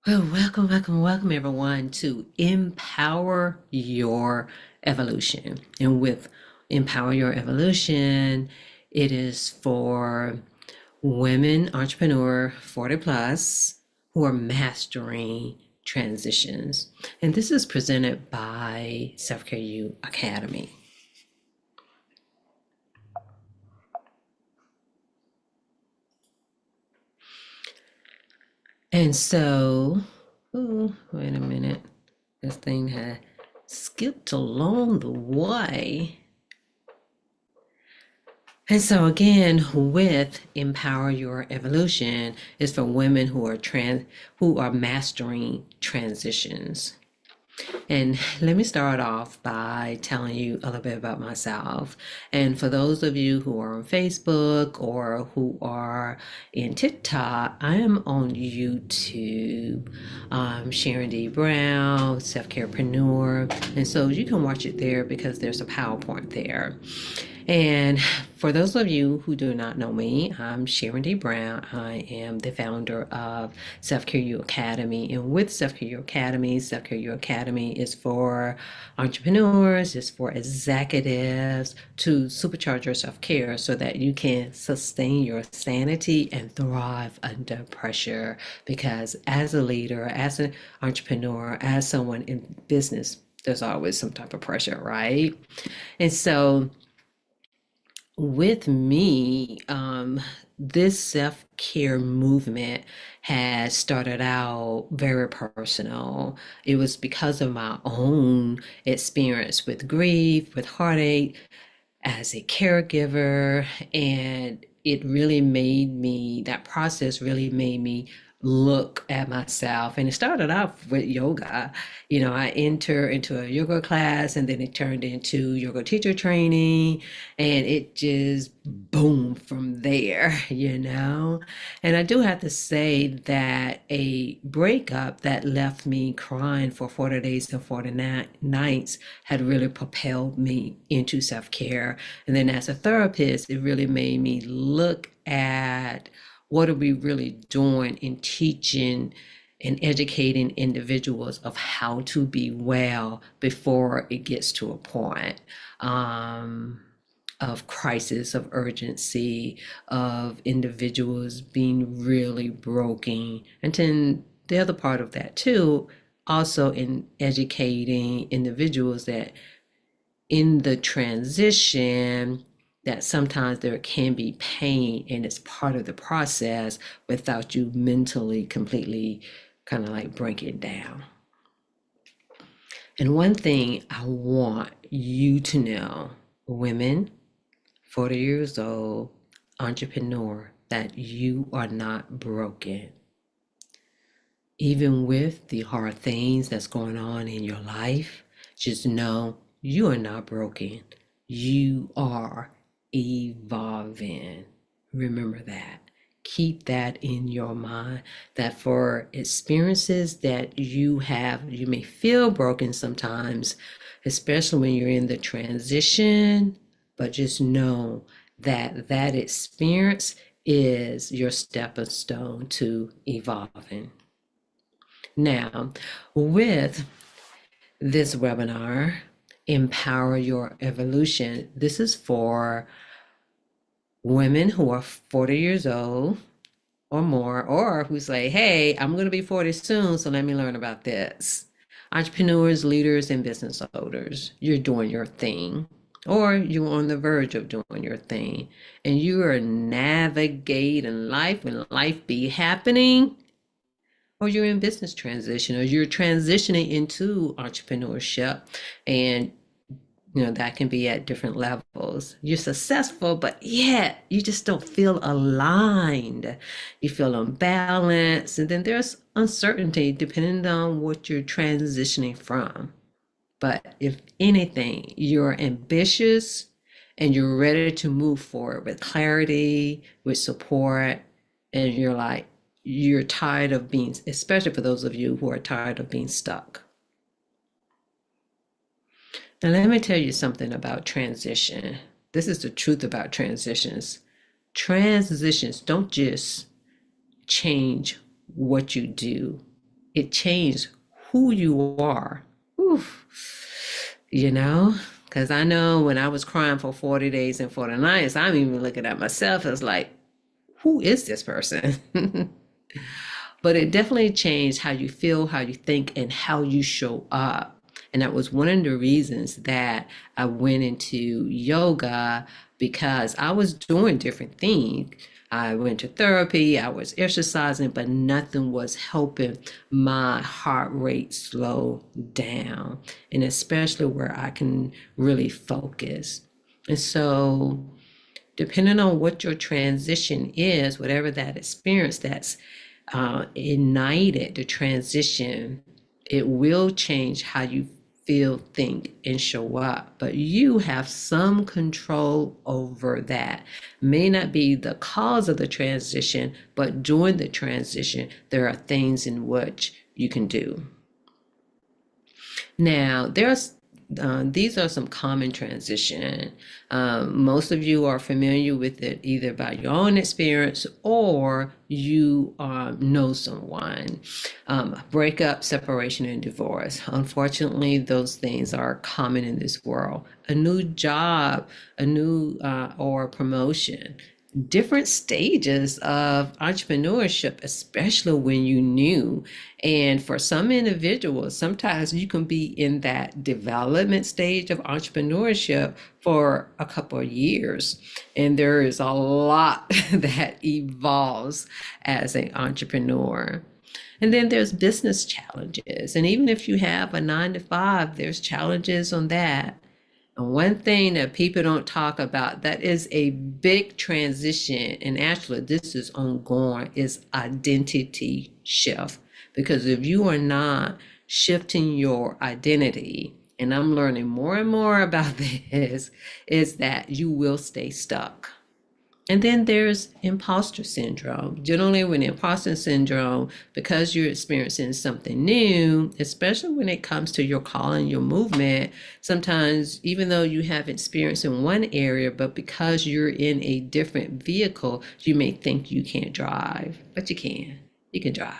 Well, welcome everyone to Empower Your Evolution. And with Empower Your Evolution, it is for women entrepreneur 40 plus who are mastering transitions. And this is presented by Self Care U Academy. And so, oh, wait a minute. This thing had skipped along the way. And so again, with Empower Your Evolution is for women who are mastering transitions. And let me start off by telling you a little bit about myself. And for those of you who are on Facebook or who are in TikTok, I am on YouTube, Sharon D. Brown, Self Carepreneur. And so you can watch it there because there's a PowerPoint there. And for those of you who do not know me, I'm Sharon D. Brown. I am the founder of Self Care U Academy. And with Self Care U Academy, Self Care U Academy is for entrepreneurs, it's for executives to supercharge your self care so that you can sustain your sanity and thrive under pressure. Because as a leader, as an entrepreneur, as someone in business, there's always some type of pressure, right? And so, with me, this self care movement has started out very personal. It was because of my own experience with grief, with heartache as a caregiver, and that process really made me look at myself. And it started off with yoga. I enter into a yoga class and then it turned into yoga teacher training, and it just boom from there. And I do have to say that a breakup that left me crying for 40 days and 40 nights had really propelled me into self-care. And then as a therapist, it really made me look at what are we really doing in teaching and educating individuals of how to be well before it gets to a point of crisis, of urgency, of individuals being really broken. And then the other part of that too, also in educating individuals that in the transition, that sometimes there can be pain and it's part of the process without you mentally completely kind of like breaking down. And one thing I want you to know, women, 40 years old, entrepreneur, that you are not broken. Even with the hard things that's going on in your life, just know you are not broken. You are evolving. Remember that. Keep that in your mind, that for experiences that you have, you may feel broken sometimes, especially when you're in the transition, but just know that that experience is your stepping stone to evolving. Now, with this webinar, Empower Your Evolution, this is for women who are 40 years old or more, or who say, hey, I'm going to be 40 soon, so let me learn about this. Entrepreneurs, leaders, and business owners, you're doing your thing, or you're on the verge of doing your thing, and you are navigating life when life be happening, or you're in business transition, or you're transitioning into entrepreneurship, and that can be at different levels. You're successful, but yet you just don't feel aligned. You feel unbalanced, and then there's uncertainty depending on what you're transitioning from. But if anything, you're ambitious and you're ready to move forward with clarity, with support, and you're tired of being, especially for those of you who are tired of being stuck. Now, let me tell you something about transition. This is the truth about transitions. Transitions don't just change what you do, it changed who you are. Oof. You know, because I know when I was crying for 40 days and 40 nights, I'm even looking at myself as like, who is this person? But it definitely changed how you feel, how you think, and how you show up. And that was one of the reasons that I went into yoga, because I was doing different things. I went to therapy, I was exercising, but nothing was helping my heart rate slow down, and especially where I can really focus. And so, depending on what your transition is, whatever that experience that's ignited the transition, it will change how you feel, think, and show up. But you have some control over that. May not be the cause of the transition, but during the transition, there are things in which you can do. Now, these are some common transition. Most of you are familiar with it either by your own experience or you know someone. Breakup, separation, and divorce. Unfortunately, those things are common in this world. A new job, a new or promotion, different stages of entrepreneurship, especially when you new. And for some individuals, sometimes you can be in that development stage of entrepreneurship for a couple of years. And there is a lot that evolves as an entrepreneur. And then there's business challenges. And even if you have a 9 to 5, there's challenges on that. And one thing that people don't talk about that is a big transition, and actually this is ongoing, is identity shift. Because if you are not shifting your identity, and I'm learning more and more about this, is that you will stay stuck. And then there's imposter syndrome. Generally, when imposter syndrome, because you're experiencing something new, especially when it comes to your calling, your movement, sometimes even though you have experience in one area, but because you're in a different vehicle, you may think you can't drive, but you can. You can drive.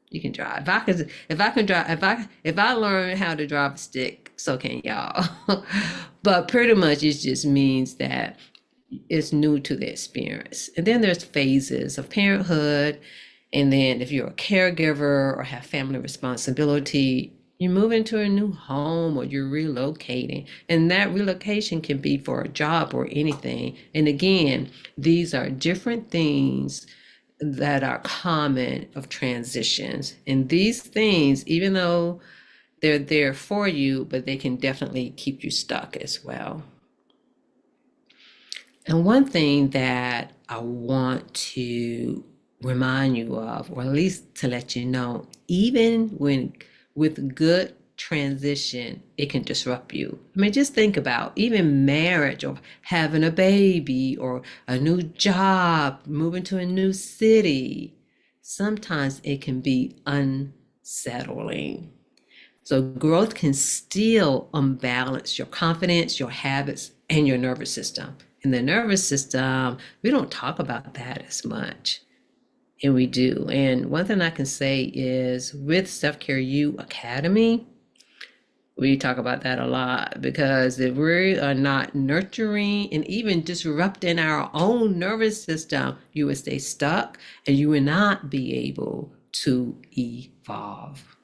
You can drive. If I learn how to drive a stick, so can y'all. But pretty much it just means that is new to the experience. And then there's phases of parenthood. And then if you're a caregiver or have family responsibility, you move into a new home or you're relocating. And that relocation can be for a job or anything. And again, these are different things that are common of transitions. And these things, even though they're there for you, but they can definitely keep you stuck as well. And one thing that I want to remind you of, or at least to let you know, even when with good transition, it can disrupt you. I mean, just think about even marriage or having a baby or a new job, moving to a new city. Sometimes it can be unsettling. So growth can still unbalance your confidence, your habits, and your nervous system. In the nervous system, we don't talk about that as much. And we do. And one thing I can say is with Self Care U Academy, we talk about that a lot, because if we are not nurturing and even disrupting our own nervous system, you will stay stuck and you will not be able to evolve.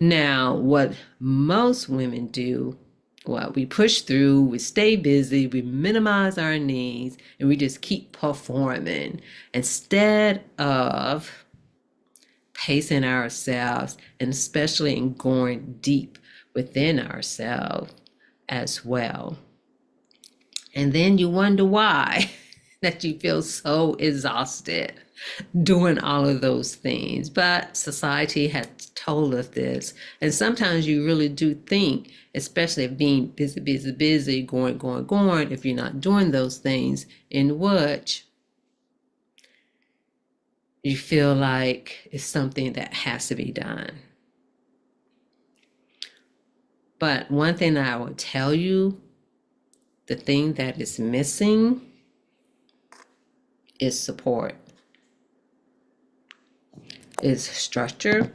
Now, what most women do, well, we push through, we stay busy, we minimize our needs, and we just keep performing instead of pacing ourselves, and especially in going deep within ourselves as well. And then you wonder why that you feel so exhausted doing all of those things. But society has told us this. And sometimes you really do think, especially if being busy, busy, busy, going, going, going, if you're not doing those things in which you feel like it's something that has to be done. But one thing I will tell you, the thing that is missing is support. is structure.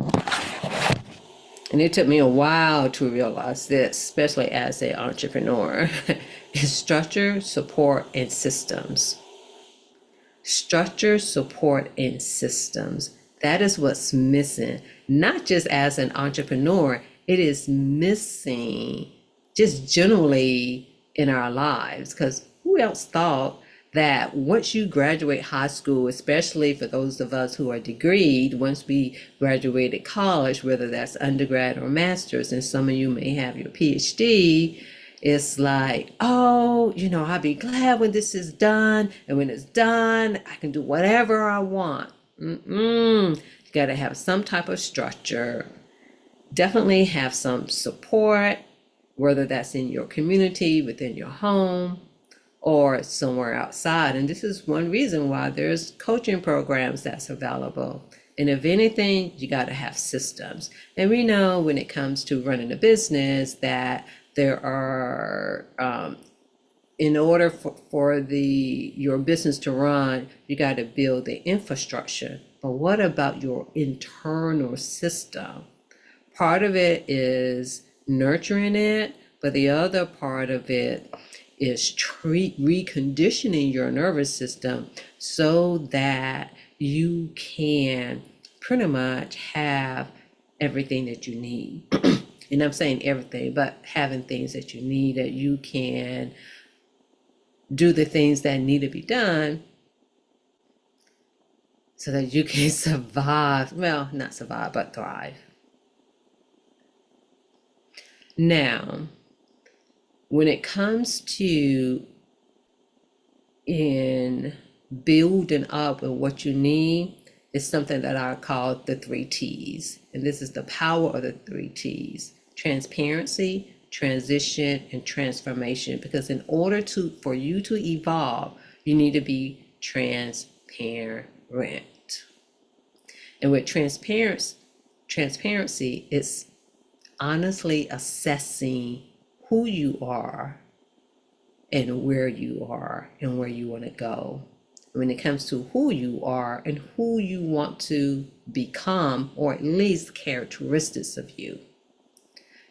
And it took me a while to realize this, especially as an entrepreneur. Is structure, support, and systems. Structure, support, and systems. That is what's missing. Not just as an entrepreneur, it is missing just generally in our lives. Because who else thought that once you graduate high school, especially for those of us who are degreed, once we graduated college, whether that's undergrad or master's, and some of you may have your PhD, it's like, oh, I'll be glad when this is done. And when it's done, I can do whatever I want. You got to have some type of structure. Definitely have some support, whether that's in your community, within your home, or somewhere outside. And this is one reason why there's coaching programs that's available. And if anything, you got to have systems. And we know when it comes to running a business that there are, in order for your business to run, you got to build the infrastructure. But what about your internal system? Part of it is nurturing it, but the other part of it is reconditioning your nervous system so that you can pretty much have everything that you need. And I'm saying everything, but having things that you need, that you can do the things that need to be done so that you can survive. Well, not survive, but thrive. Now, when it comes to in building up with what you need, it's something that I call the 3 T's. And this is the power of the 3 T's: transparency, transition, and transformation. Because in order for you to evolve, you need to be transparent. And with transparency, it's honestly assessing who you are and where you are and where you want to go. When it comes to who you are and who you want to become, or at least characteristics of you.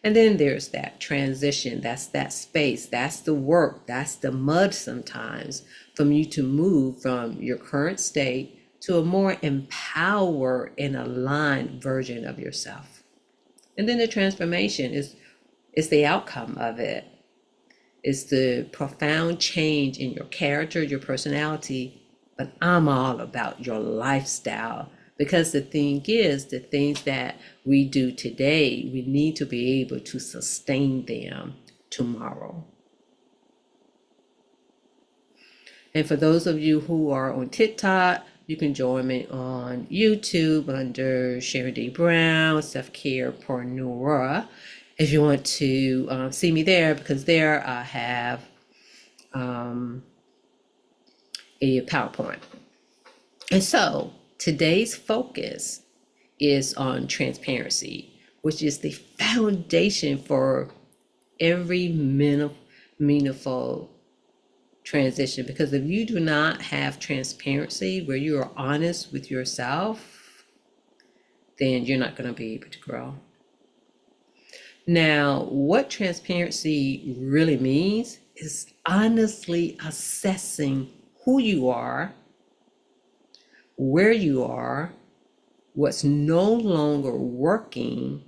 And then there's that transition. That's that space. That's the work. That's the mud sometimes from you to move from your current state to a more empowered and aligned version of yourself. And then the transformation is the outcome of it. It's the profound change in your character, your personality, but I'm all about your lifestyle. Because the thing is, the things that we do today, we need to be able to sustain them tomorrow. And for those of you who are on TikTok, you can join me on YouTube under Sharon D. Brown, Self-Carepreneur, if you want to see me there, because there I have a PowerPoint. And so today's focus is on transparency, which is the foundation for every meaningful transition. Because if you do not have transparency where you are honest with yourself, then you're not going to be able to grow. Now, what transparency really means is honestly assessing who you are, where you are, what's no longer working,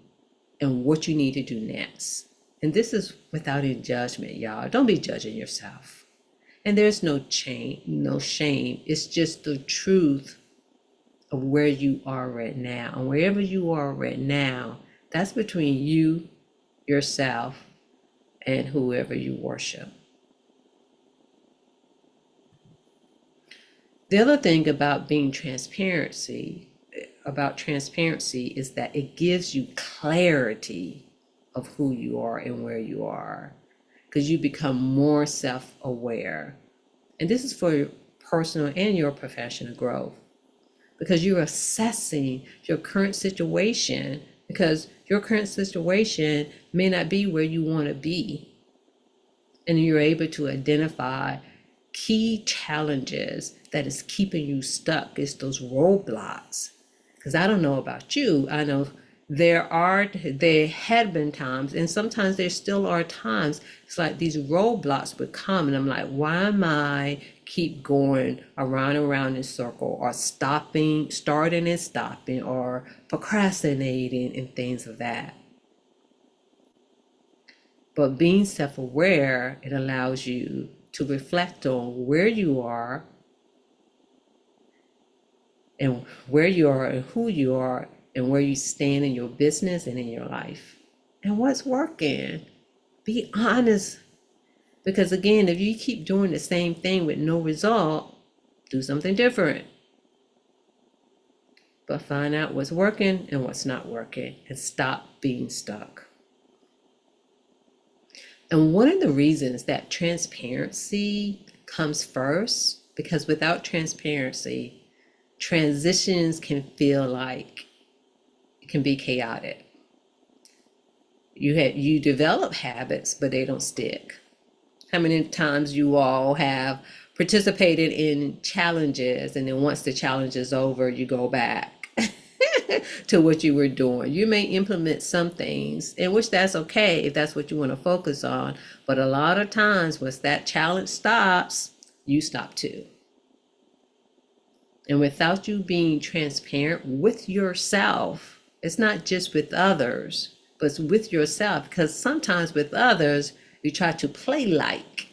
and what you need to do next. And this is without any judgment, y'all. Don't be judging yourself. And there's no shame. It's just the truth of where you are right now. And wherever you are right now, that's between you, yourself, and whoever you worship. The other thing about transparency is that it gives you clarity of who you are and where you are, because you become more self-aware. And this is for your personal and your professional growth, because you're assessing your current situation, because your current situation may not be where you want to be. And you're able to identify key challenges that is keeping you stuck. It's those roadblocks. Because I don't know about you. I know there had been times, and sometimes there still are times, it's like these roadblocks would come, and I'm like, why am I keep going around and around in circle, or starting and stopping, or procrastinating and things of that. But being self-aware, it allows you to reflect on where you are and who you are and where you stand in your business and in your life and what's working. Be honest, because again, if you keep doing the same thing with no result, do something different. But find out what's working and what's not working and stop being stuck. And one of the reasons that transparency comes first, because without transparency, transitions can feel like it can be chaotic. You develop habits, but they don't stick. How many times you all have participated in challenges, and then once the challenge is over, you go back to what you were doing. You may implement some things, in which that's okay if that's what you want to focus on. But a lot of times, once that challenge stops, you stop too. And without you being transparent with yourself, it's not just with others, but it's with yourself. Because sometimes with others, you try to play like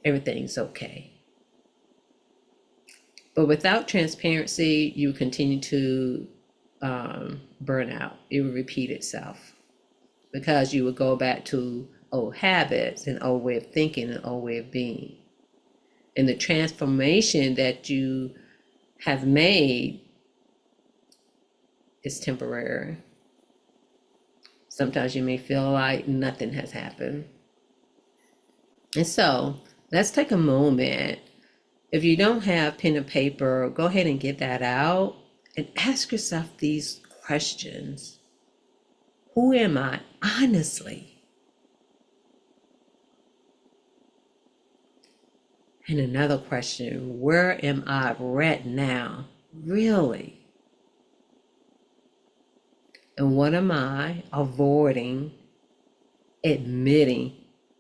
everything's okay. But without transparency, you continue to burn out. It will repeat itself because you would go back to old habits and old way of thinking and old way of being. And the transformation that you have made is temporary. Sometimes you may feel like nothing has happened. And so let's take a moment. If you don't have pen and paper, go ahead and get that out and ask yourself these questions. Who am I honestly? And another question, where am I right now, really? And what am I avoiding admitting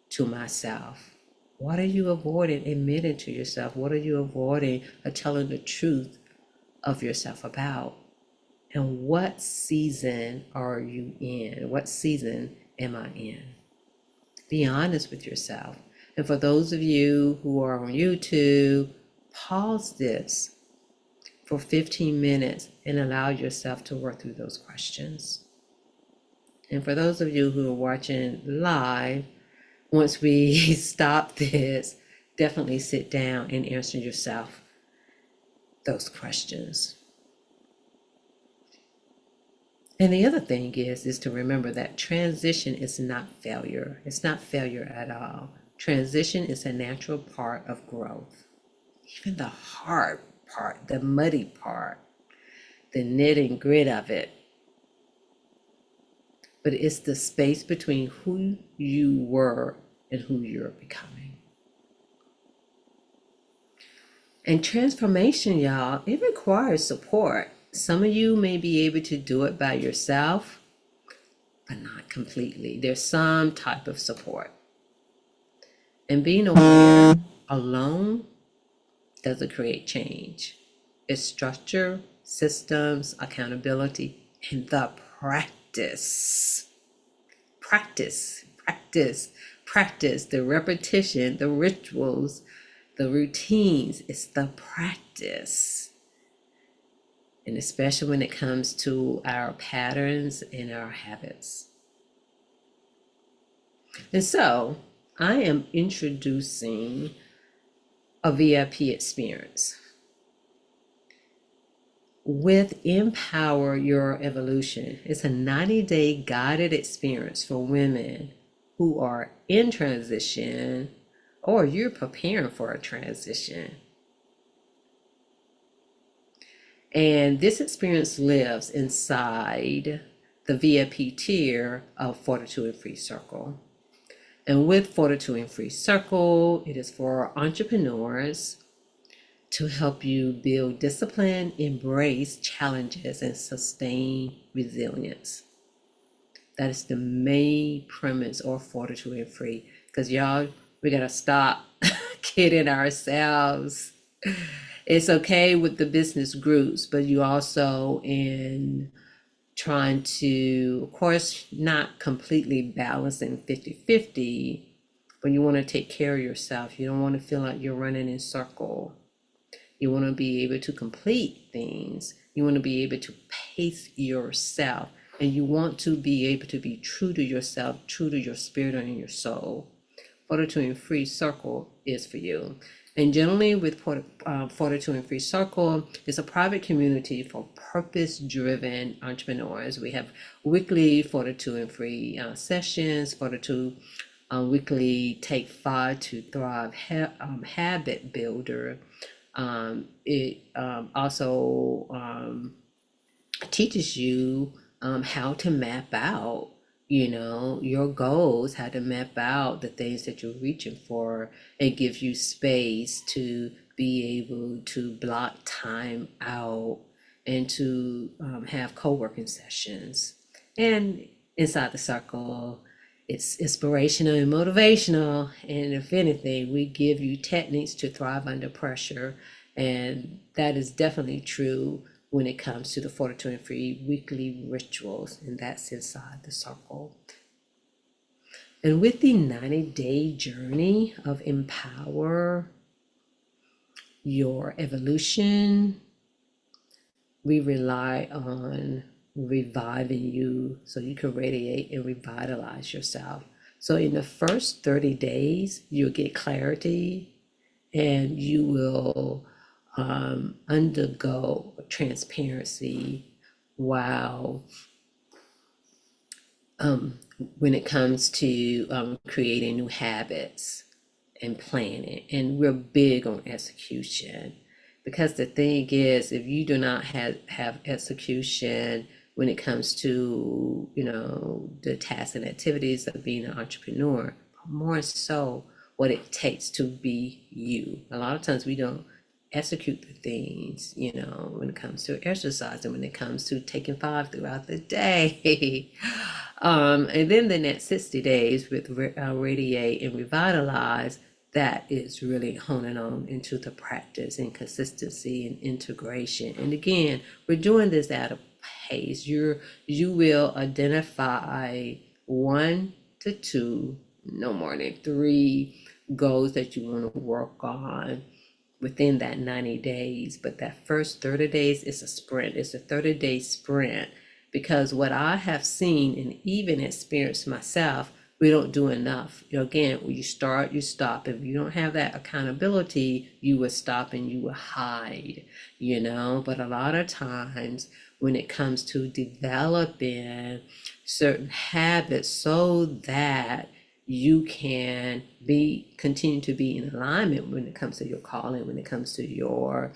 to myself? What are you avoiding admitting to yourself? What are you avoiding telling the truth of yourself about? And what season are you in? What season am I in? Be honest with yourself. And for those of you who are on YouTube, pause this for 15 minutes and allow yourself to work through those questions. And for those of you who are watching live, once we stop this, definitely sit down and answer yourself those questions. And the other thing is to remember that transition is not failure. It's not failure at all. Transition is a natural part of growth. Even the hard part, the muddy part, the knit and grit of it. But it's the space between who you were and who you're becoming. And transformation, y'all, it requires support. Some of you may be able to do it by yourself, but not completely. There's some type of support. And being aware alone doesn't create change. It's structure, systems, accountability, and the practice. Practice, the repetition, the rituals, the routines. It's the practice. And especially when it comes to our patterns and our habits. And so I am introducing a VIP experience with Empower Your Evolution. It's a 90-day guided experience for women who are in transition or you're preparing for a transition. And this experience lives inside the VIP tier of Fortitude and Free Circle. And with Fortitude and Free Circle, it is for entrepreneurs to help you build discipline, embrace challenges, and sustain resilience. That is the main premise of Fortitude and Free. Because y'all, we gotta stop kidding ourselves. It's okay with the business groups, but you also in trying to, of course, not completely balancing 50-50, but you want to take care of yourself. You don't want to feel like you're running in circle. You want to be able to complete things. You want to be able to pace yourself. And you want to be able to be true to yourself, true to your spirit and your soul. Fortitude and Free Circle is for you. And generally with Fortitude and Free Circle, it's a private community for purpose-driven entrepreneurs. We have weekly Fortitude and Free sessions, Fortitude weekly Take 5 to Thrive habit builder. It also teaches you how to map out your goals, how to map out the things that you're reaching for. It gives you space to be able to block time out and to have co-working sessions. And inside the circle, it's inspirational and motivational. And if anything, we give you techniques to thrive under pressure. And that is definitely true when it comes to the Fortitude and Free weekly rituals, and that's inside the circle. And with the 90-day journey of Empower Your Evolution, we rely on reviving you so you can radiate and revitalize yourself. So in the first 30 days, you'll get clarity and you will undergo transparency while when it comes to creating new habits and planning. And we're big on execution, because the thing is, if you do not have execution when it comes to the tasks and activities of being an entrepreneur, but more so what it takes to be you. A lot of times we don't execute the things, when it comes to exercise and when it comes to taking 5 throughout the day. And then the next 60 days with Radiate and Revitalize, that is really honing on into the practice and consistency and integration. And again, we're doing this at a pace. You will identify 1 to 2, no more than 3 goals that you want to work on within that 90 days. But that first 30 days is a sprint. It's a 30-day sprint, because what I have seen and even experienced myself, we don't do enough. Again, when you start, you stop. If you don't have that accountability, you will stop and you will hide, But a lot of times when it comes to developing certain habits so that you can continue to be in alignment when it comes to your calling, when it comes to your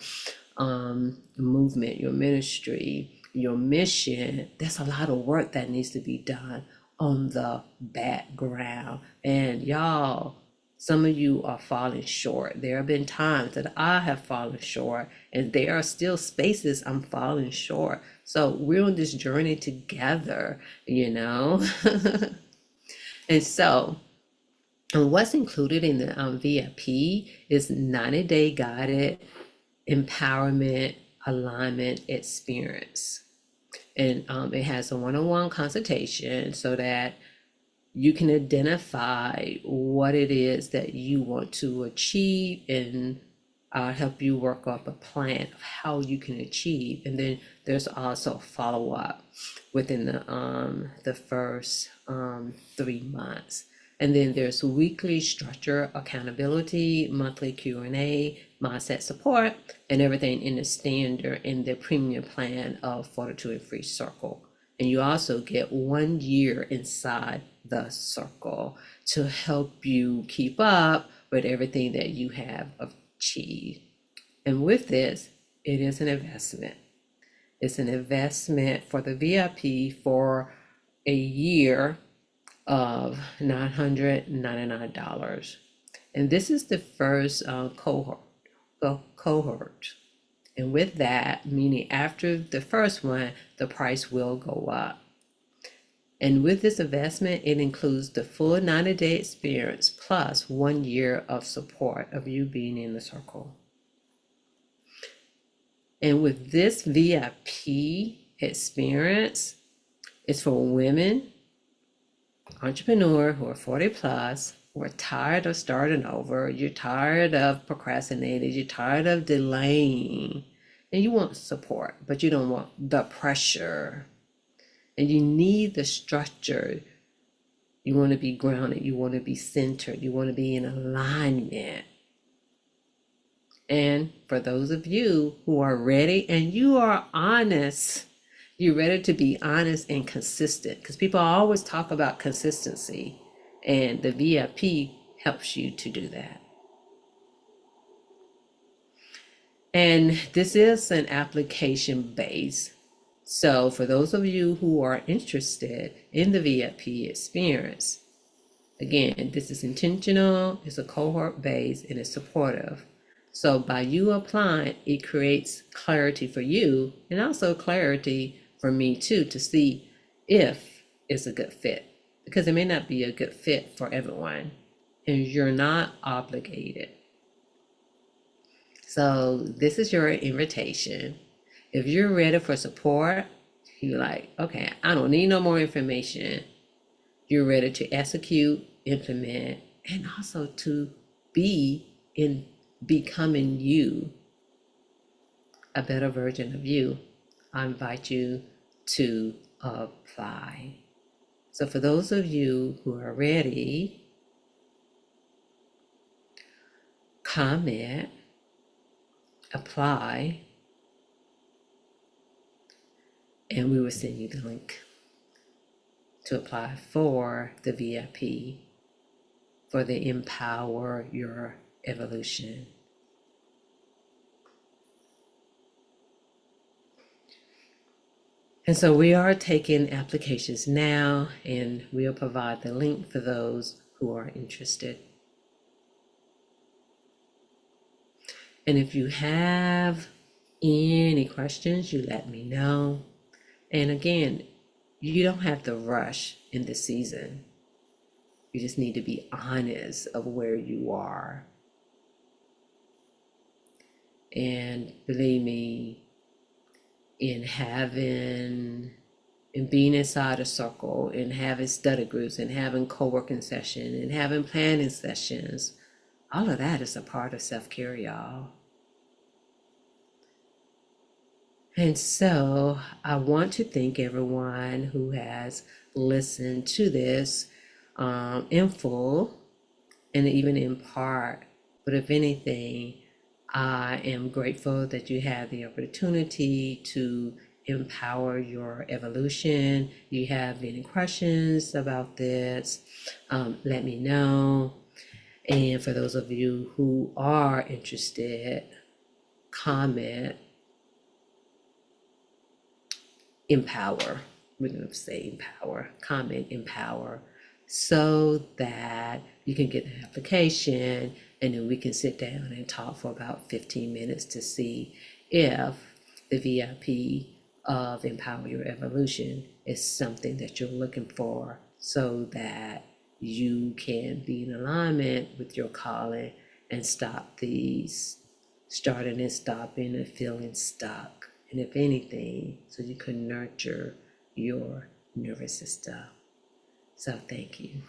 movement, your ministry, your mission, there's a lot of work that needs to be done on the background. And y'all, some of you are falling short. There have been times that I have fallen short, and there are still spaces I'm falling short. So we're on this journey together, And so, and what's included in the VIP is 90-day guided empowerment alignment experience. And it has a one-on-one consultation so that you can identify what it is that you want to achieve, and I'll help you work up a plan of how you can achieve. And then there's also follow-up within the first 3 months. And then there's weekly structure, accountability, monthly Q&A, mindset support, and everything in the standard in the premium plan of Fortitude and Free Circle. And you also get 1 year inside the circle to help you keep up with everything that you have achieved. And with this, it is an investment. It's an investment for the VIP for a year of $999. And this is the first cohort cohort. And with that, meaning after the first one, the price will go up. And with this investment, it includes the full 90-day experience plus 1 year of support of you being in the circle. And with this VIP experience, it's for women, entrepreneur who are 40 plus, who are tired of starting over, you're tired of procrastinating, you're tired of delaying, and you want support, but you don't want the pressure. And you need the structure. You want to be grounded, you want to be centered, you want to be in alignment. And for those of you who are ready and you are honest, you're ready to be honest and consistent, because people always talk about consistency, and the VIP helps you to do that. And this is an application base. So for those of you who are interested in the VIP experience, again, this is intentional, it's a cohort based, and it's supportive. So by you applying, it creates clarity for you and also clarity for me too, to see if it's a good fit, because it may not be a good fit for everyone and you're not obligated. So this is your invitation. If you're ready for support, you're like, okay, I don't need no more information. You're ready to execute, implement, and also to be in becoming you, a better version of you. I invite you to apply. So for those of you who are ready, comment, apply, and we will send you the link to apply for the VIP, for the Empower Your Evolution. And so we are taking applications now, and we'll provide the link for those who are interested. And if you have any questions, you let me know. And again, you don't have to rush in this season. You just need to be honest of where you are. And believe me, in being inside a circle, and having study groups, and having co-working sessions, and having planning sessions, all of that is a part of self-care, y'all. And so I want to thank everyone who has listened to this in full and even in part. But if anything, I am grateful that you have the opportunity to empower your evolution. You have any questions about this, let me know. And for those of you who are interested, comment empower. We're going to say empower, comment empower, so that you can get the application, and then we can sit down and talk for about 15 minutes to see if the VIP of Empower Your Evolution is something that you're looking for, so that you can be in alignment with your calling and stop these starting and stopping and feeling stuck. And if anything, so you can nurture your nervous system. So thank you.